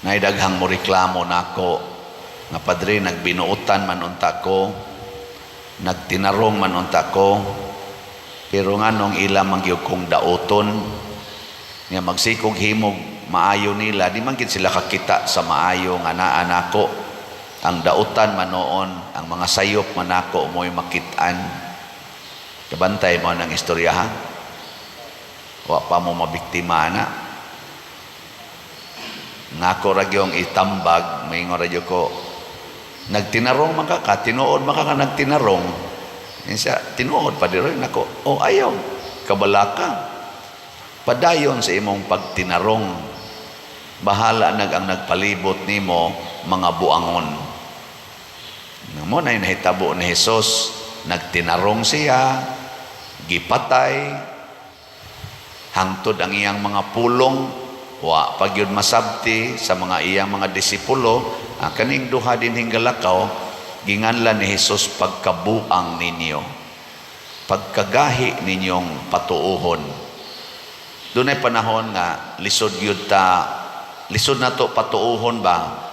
Naidaghang mo reklamo nako nga padre nagbinuutan man unta ko, nagtinarong man unta ko, pero nganong ila mangyud kong dauton nga magsikog himog maayo nila, di man gid sila kakita sa maayo nga naa nako. Ang dautan man noon, ang mga sayop man nako mo'y makitaan. Kabantay mo ng istoryahan. Wa pa mo mabiktima na. Nako ragyong itambag, may radyo ko, nagtinarong makaka, tinuod makaka nagtinarong. Siya, tinuod pa din rin ako, ayaw, kabalaka. Padayon sa imong pagtinarong, bahala ang nagpalibot nimo mga buangon. Mo na nahitabo ni Jesus, nagtinarong siya, gipatay, hangtod ang iyang mga pulong, wa pagyud masabti sa mga iyang mga disipulo. Kaning duha din hingalakaw, ginganlan ni Jesus pagkabuang ninyo, pagkagahi ninyong patuuhon. Doon ay panahon nga lisod na to patuuhon ba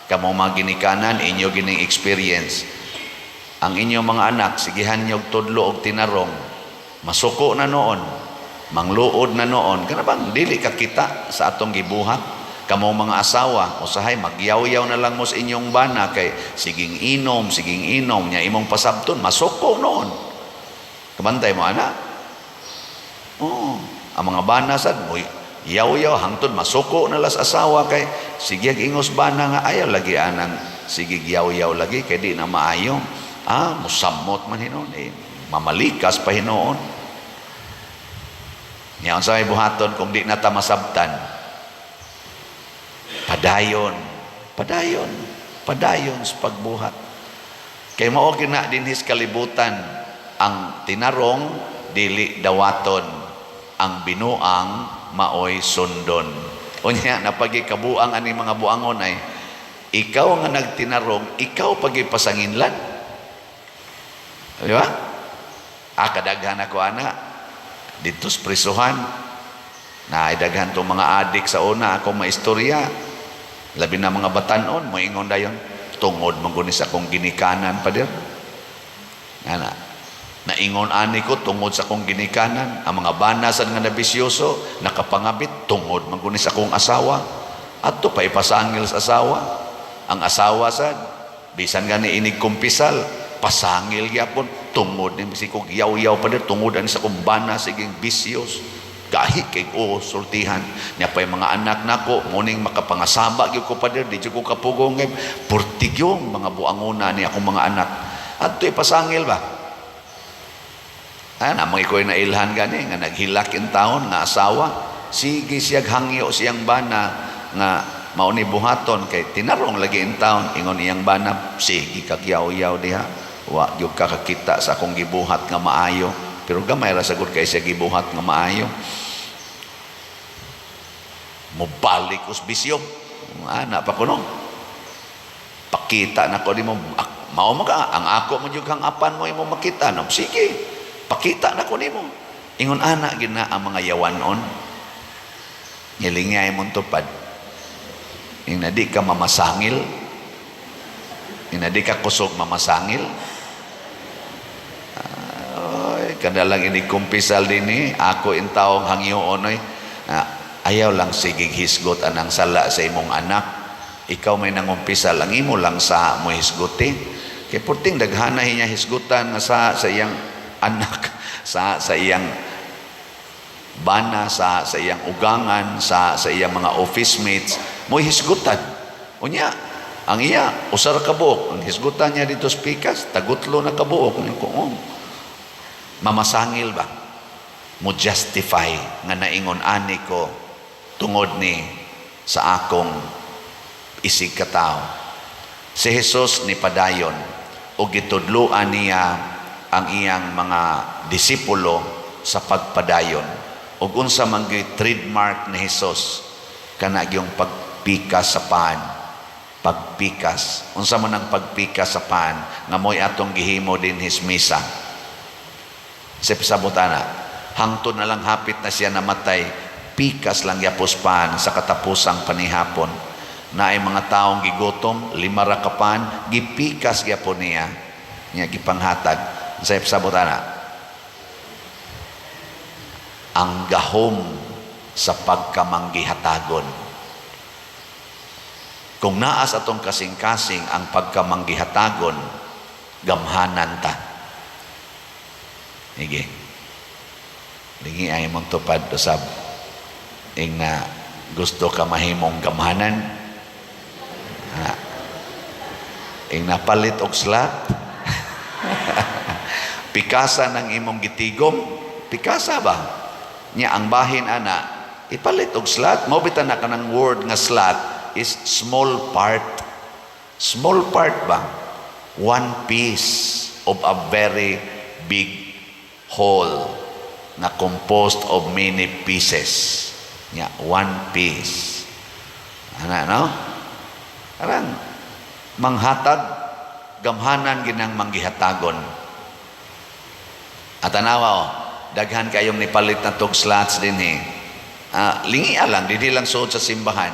kamo mga ginikanan inyo gining experience. Ang inyong mga anak sigihan nyo tudlo og tinarong, masuko na noon, mangluod na noon, kana bang dili ka kita sa atong gibuhat. Kamo mga asawa usahay magyaw-yaw na lang mo sa inyong bana kay siging inom nya imong pasabton, masuko noon. Kabantay mo ana. Ang mga bana sad mo yaw-yaw hangtod masuko na las asawa kay sige ingos bana nga ayaw lagi anang sige yaw-yaw lagi kay di na maayo. Musamot man hinon, mamalikas pa hinoon. Niya unsay buhaton kung di na ta masabtan. Padayon sa pagbuhat. Kay mao gina dinhis kalibutan, ang tinarong dili dawaton, ang binuang maoy sundon. Unya napagikabuang ani mga buangon ay ikaw nga nagtinarong, ikaw pagipasanginlan. Di ba? Kadaghan ako ana dito sa prisuhan. Naidaghan tong mga adik sa una akong maistorya. Labi na mga batanon, mo ingon dayon, tungod manggunis akong ginikanan pa dir. Naingon ani ko tungod sa akong ginikanan. Ang mga banasan nga nabisyoso, nakapangabit, tungod manggunis akong asawa. At to pa ipasangil sa asawa. Ang asawa sad, bisan nga ni inig kumpisal, pasangil gyapon, tungod ni sikog yaw-yaw pa dir, tungod ani sa akong bana siging bisyos. Gahi kay sultihan niya pa yung mga anak nako muning makapangasaba gyud ko pa dir, di ko kapugong purtigyong mga buanguna ni akong mga anak. At to ipasangil ba? Namang iko'y nailhan gani nga naghilak in taon nga asawa, sige siyag hangyo siyang bana nga mauni buhaton kay tinarong lagi in taon, ingon iyang bana, sige kagyaw-yaw diha, wa gyud ka kakita sa akong gibuhat nga maayo. Pero gamay ra sagud kay siya gibuhat nga maayo. Mobalik us bisyo. Ana pa kuno. Pakita na ko nimo mao maka ang ako mo jud kang apan mo imo makita no. Sige. Pakita na ko nimo. Ingon ana gid na ang mga yawanon. Ngilingay mo tupad. Inadi ka mamasangil. Inadi ka kusog mamasangil. Kadalang ini kumpisal din ako intawong hangyoon ayaw lang sigig hisgot anang sala sa imong anak. Ikaw may nangumpisal ang imo lang sa mo hisguti. Kay puting daghana niya hisgutan nga sa iyang anak, sa iyang bana, sa iyang ugangan, sa iyang mga office mates, mo hisgutan. Unya ang iya usar ka buok, ang hisgutan niya dito spikas, tagutlo na ka buok. Mamasangil ba? Mo justify nga naingon ani ko tungod ni sa akong isig katao. Si Jesus ni padayon o gitudloan niya ang iyang mga disipulo sa pagpadayon. O unsa man gyud trademark ni Jesus kana gyung pagpikas sa paan. Pagpikas. Unsa man ang pagpikas sa paan nga moy atong gihimo din his misa. Sabotana, hangtod na lang hapit na siya namatay, pikas lang yapos pan sa katapusang panihapon. na ay mga taong gigutom, 5 ra kapan, gipikas gyapon niya, nya gipanghatag sa sabotana. Ang gahom sa pagkamanggihatagon. Kung naas atong kasing-kasing ang pagkamanggihatagon, gamhanan ta. Sige. Lingi ay mong tupad usab ing na gusto ka mahimong gamhanan. Ing napalit og slat. Pikasa ng imong gitigom, pikasa ba? Nya ang bahin ana, ipalit og slat. Mo bitan na kanang word nga slat is small part. Small part ba? One piece of a very big whole na composed of many pieces. Nya one piece. Ana no? Karang manghatag gamhanan ginang manggihatagon. At tanawa daghan kayong nipalit na tog slots din lingi lang dili lang suod sa simbahan.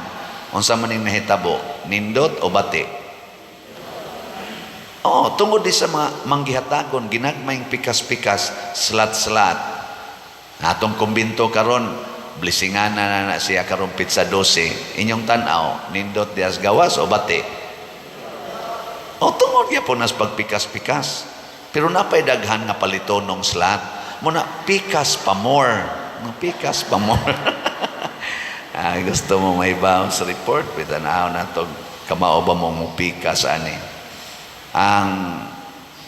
Unsa man ning nahitabo, nindot o bati? Tungod di sa mga manggihatagon ginagmayng pikas-pikas, slat-slat. Atong kumbinto karon blisingan na siya karon pizza 12. Inyong tan-aw, nindot dias gawas o bati? Tungod gyapon nas pagpikas-pikas. Pero napay daghan nga palitonong slat. Muna pikas pa more. Pikas pa more. Gusto mo may bounce report? Pitanaw na ito. Kamao ba mo pikas ani? Ang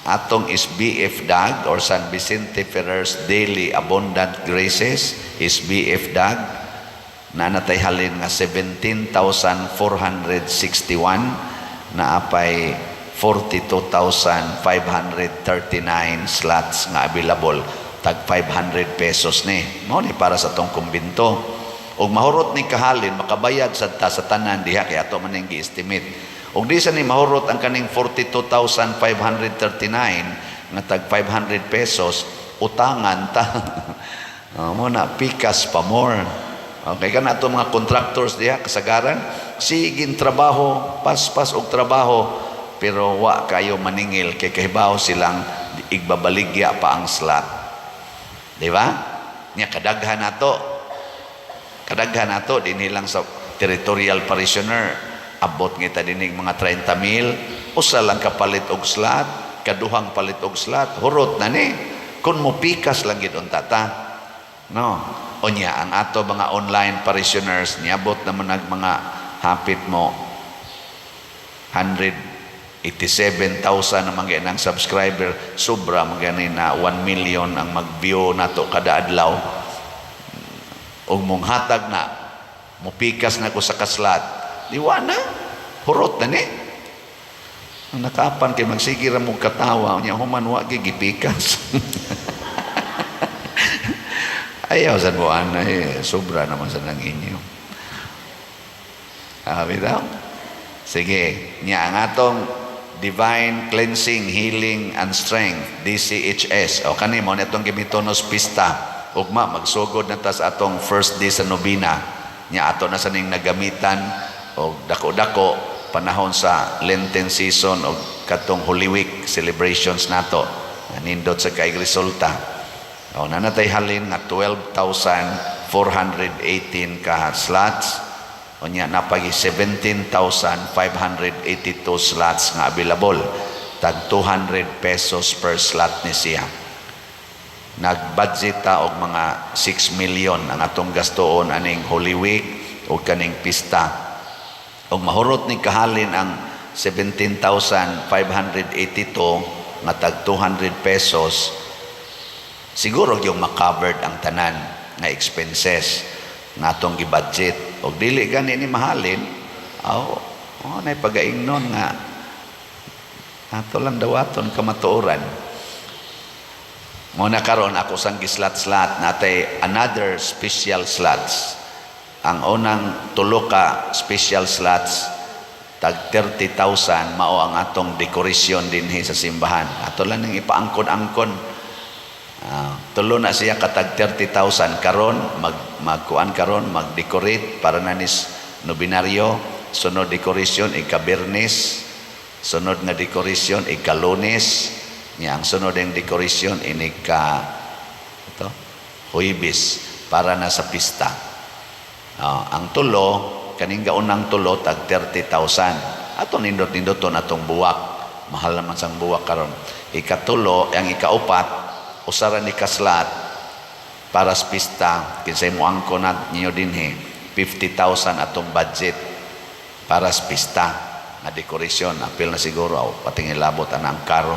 atong SBF DAG or San Vicente Ferrer's Daily Abundant Graces, SBF DAG, na natay halin nga 17,461 na apay 42,539 slots nga available. Tag 500 pesos ni. Mo ni para sa tong kumbinto. Og mahurot ni kahalin makabayad sa tanan diha kay ato man ning gi-estimate. Og di sa ni mahurot ang kaning 42,539 nga tag 500 pesos utangan ta. Mo na pikas pa more. Okay kana ato mga contractors diha kasagaran sigin trabaho, paspas og trabaho pero wa kayo maningil kay kahibaw silang igbabaligya pa ang slot. Di ba? Nya kadaghan nato din lang sa territorial parishioner abot ngita dinig mga 30,000 usa lang kapalit og slot, kaduhang palit og slot, hurot na ni kun mo pikas lang gid unta ta. No. Unya ang ato mga online parishioners niabot naman nag mga hapit mo 187,000 naman ganang subscriber, sobra magani na 1 million ang mag-view nato kada adlaw. Og mong hatag na mupikas na ko sa kaslat diwa na hurot na ni nakapan kay magsige ra mo katawa nya human wa gipikas. Ayaw sa buwan sobra naman sa nang inyo. Bitaw sige nya ang atong Divine Cleansing, Healing and Strength DCHS o kanimo nitong gimitonos pista ugma magsugod na ta sa atong first day sa nobina nya ato na sa ning nagamitan og dako-dako panahon sa Lenten season og katong Holy Week celebrations nato nindot sa kay resulta o nanatay halin nga 12,418 ka slots o nya napagi 17,582 slots nga available tag 200 pesos per slot ni siya. Nagbudget ta og mga 6 million ang atong gastoon aning Holy Week o kaning pista. Og mahurot ni kahalin ang 17,582 nga tag 200 pesos. Siguro yung makovered ang tanan nga expenses nga atong gibudget. Og dili gani ni mahalin, nay pagaingnon nga ato lang dawaton kamatuoran. Muna karon ako sang gislat-slat natay another special slots. Ang unang tulo ka special slots tag 30,000 mao ang atong decoration dinhi sa simbahan. Ato lang ning ipaangkon-angkon. Tulo na siya katag 30,000 karon magkuan karon mag-decorate para nanis nobinaryo sunod dekorasyon ika-Biyernes, sunod nga dekorasyon ika-Lunes, nya ang sunod ang dekorasyon inika ito Huwebes para na sa pista. Ang tulo kaning gaunang tulo tag 30,000. Ato nindot-nindot to natong buwak. Mahal naman sang buwak karon. Ikatulo, ang ikaupat, usaran ni kaslat para sa pista. Kinsay mo angko na niyo dinhi 50,000 atong budget para sa pista na dekorasyon. Apil na siguro pating ilabot ang karo.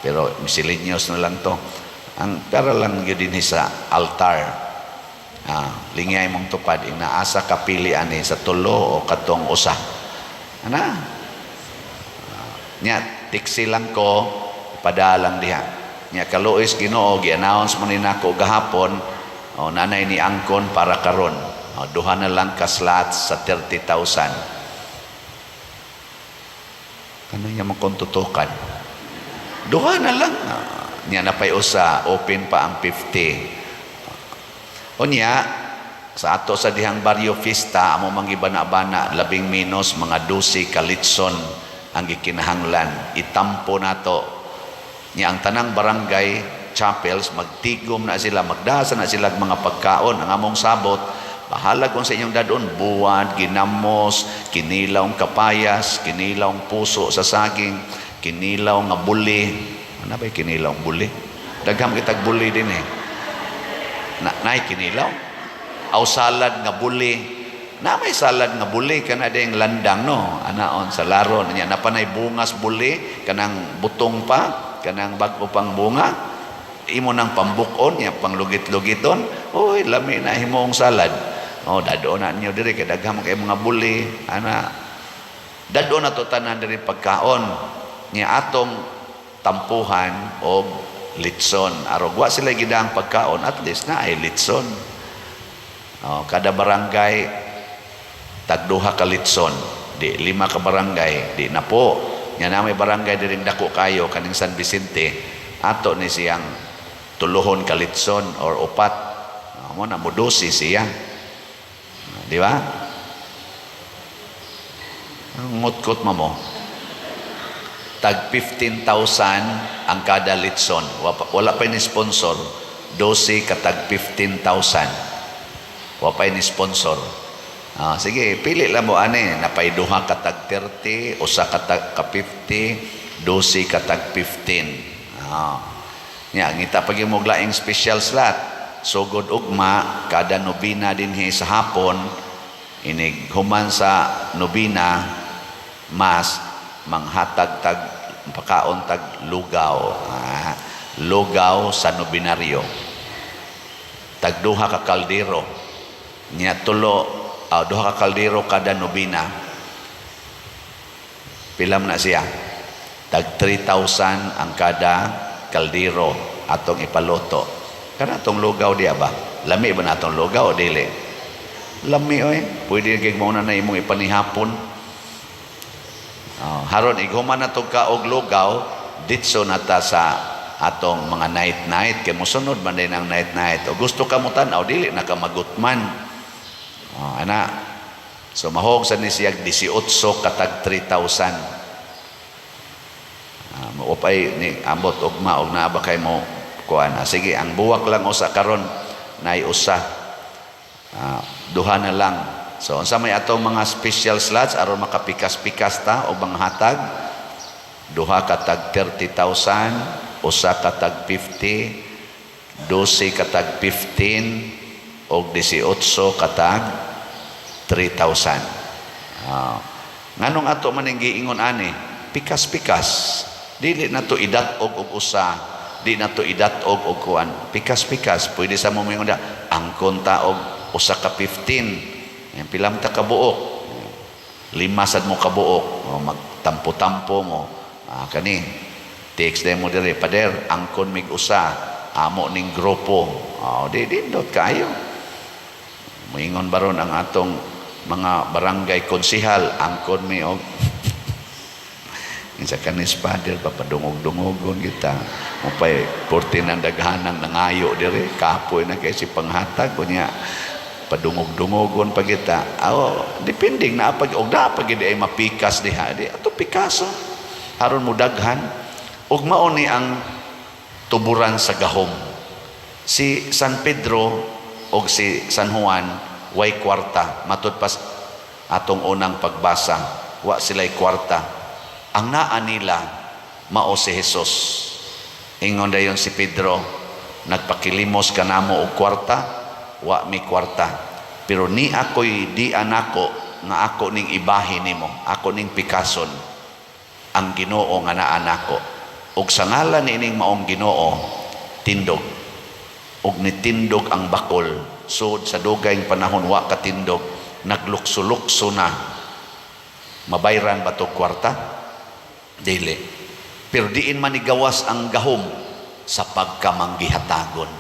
Pero misilinyos na lang to. Ang para lang yun din sa altar. Lingay mong tupad. Inaasa kapili ani sa tulo o katong usa. Ana? Nya, tiksi lang ko, padalang diha. Nya, kaluoy Ginoo, gi-announce mo ni nako gahapon, nanay ni angkon para karon. Duha na lang ka slots sa 30,000. Ano niya makontutukan? Duha na lang. Niya na pa'y usa, open pa ang 50. Unya, sa ato sa dihang Barrio Fiesta, amo mangibana-bana, 11 minus, mga 12 kalitson ang gikinahanglan. Itampo na to. Niya ang tanang barangay chapels, magtigom na sila, magdasa na sila mga pagkaon. Ang among sabot, bahala kung sa inyong dadon, buwad, ginamos, kinilawng kapayas, kinilawng puso sa saging, kinilaw nga buli. Ano ba yung kinilaw nga buli? Dagham kitag buli din eh. Naay kinilaw? Aw salad nga buli. Na may salad nga buli kana ding landang no. Anaon sa laron niya napanay bungas buli kanang butong pa, kanang bag-o pang bunga. Imo nang pambukon niya panglugit-lugiton. Oy, lami na himong salad. Dadon na niyo diri kay dagham kay mga buli. Ana dadon na to tanan diri pagkaon. Niya atong tampuhan o litson. Arogwa sila gidang pagkaon, at least na ay litson. Kada barangay, tagduha ka litson. Di 5 ka barangay, di na po. Yan na may barangay diring dako kayo, kaning San Vicente, ato ni siyang tuluhon ka litson or upat. Mo na mo 12 siya. Di ba? Ngut-kot mo. Tag 15,000 ang kada litson. Wala pa ni sponsor. 12 katag 15,000. Wala pa ni sponsor. Sige, pili lang mo ani. Napay duha katag 30, usa katag ka 50, 12 katag 15. Ngita pag yung muglaing special slot. Sugod ugma, kada nobina dinhi sa hapon, inig human sa nobina, mas manghatag tag pakaon tag lugaw. Lugaw sa nobinaryo. Tag duha ka kaldero. Nya duha ka kaldero kada nobina. Pilam na siya. Tag 3,000 ang kada kaldero atong ipaluto. Kana atong lugaw diya ba? Lami ba natong lugaw o dili? Lami oy. Pwede kay mo na imong ipanihapon. Haron iguman na to ka og lugaw ditso nata sa atong mga night kay mosunod man din ang night o gusto ka mo tan-aw dili na ka magutman. Ana so mahog sa ni siya 18 katag 3,000. Maupay ni ambot ugma og naa ba kay mo kuan. Sige, ang buwak lang usa karon nay usa. Duha na lang. So, unsa may atong mga special slots aron makapikas-pikas ta o mga hatag. Duha katag 30,000, usa katag 50, 12 katag 15, o 18 katag 3,000. Nganong ato man giingon ani, pikas-pikas. Dili na to idat-og og usa, di na to idat-og og kuan. Pikas-pikas, pwede sa mo mingon angkon ta og usa ka 15. Yang pilam ta kabuok, 5 sad mo kabuok, magtampo-tampo mo. Kani text demo dire pader angkon mig usa, amo ning grupo. Di dot kayo. Moingon baron ang atong mga barangay konsihal, angkon mi og Insa kanis pader papadungog-dungogon kita. Mupay 14 ang daghanang nangayo dire, kapoy na kay si panghatag kunya. padungog-dungogon pagita. Depending na pag og da pag ay mapikas diha di ato pikaso aron mo daghan. Ug mao ni ang tuburan sa gahom. Si San Pedro o si San Juan way kwarta. Matud pas atong unang pagbasa, wa sila'y kwarta. Ang naa nila mao si Jesus. Ingon dayon si Pedro, nagpakilimos ka namo og kwarta, wa mi kwarta. Pero ni ako'y di anako nga ako ning ibahin nimo, ako ning pikason ang Ginoo nga naa nako. Ug sa ngalan ining maong Ginoo, tindog. Ug nitindog ang bakol. So sa dugayng panahon wa katindog, naglukso-lukso na. Mabayran ba to kwarta? Dili. Pero diin manigawas ang gahom sa pagkamanggihatagon.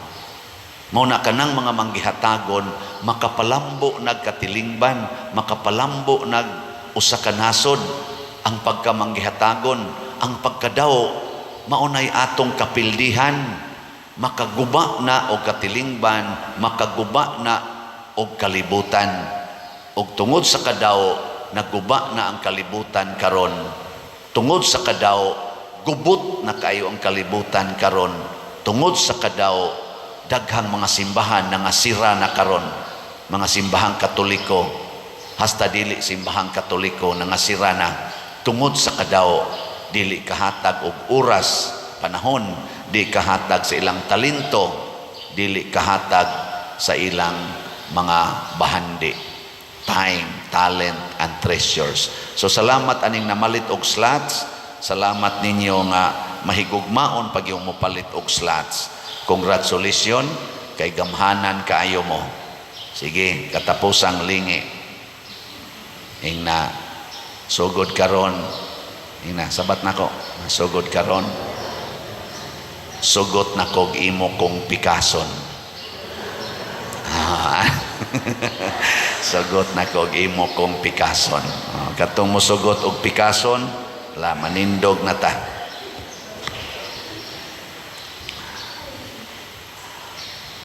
Muna ka ng mga manggihatagon, makapalambo nagkatilingban, makapalambo nag usakanasod ang pagkamanggihatagon, ang pagkadaw maunay atong kapildihan, makaguba na og katilingban, makaguba na og kalibutan. Og tungod sa kadaw, naguba na ang kalibutan karon. Tungod sa kadaw, gubot na kayo ang kalibutan karon. Tungod sa kadaw, daghang mga simbahan na nga sira na karon. Mga simbahang Katoliko, hasta dili simbahang Katoliko na nga sira na. Tungod sa kadaw, dili kahatag og oras, panahon, di kahatag sa ilang talento, dili kahatag sa ilang mga bahandi, time, talent, and treasures. So salamat aning namalit og slots, salamat ninyo nga mahigugmaon pag yung mopalit og slots. Congratulations, kay gamhanan kaayo mo. Sige, katapusang lingi. Ing na sugod karon, ing na sabat nako, sugod karon. Sugot na kog imo kong pikason. Sugot na kog imo kong pikason. Katong mo sugot og pikason, la manindog na ta.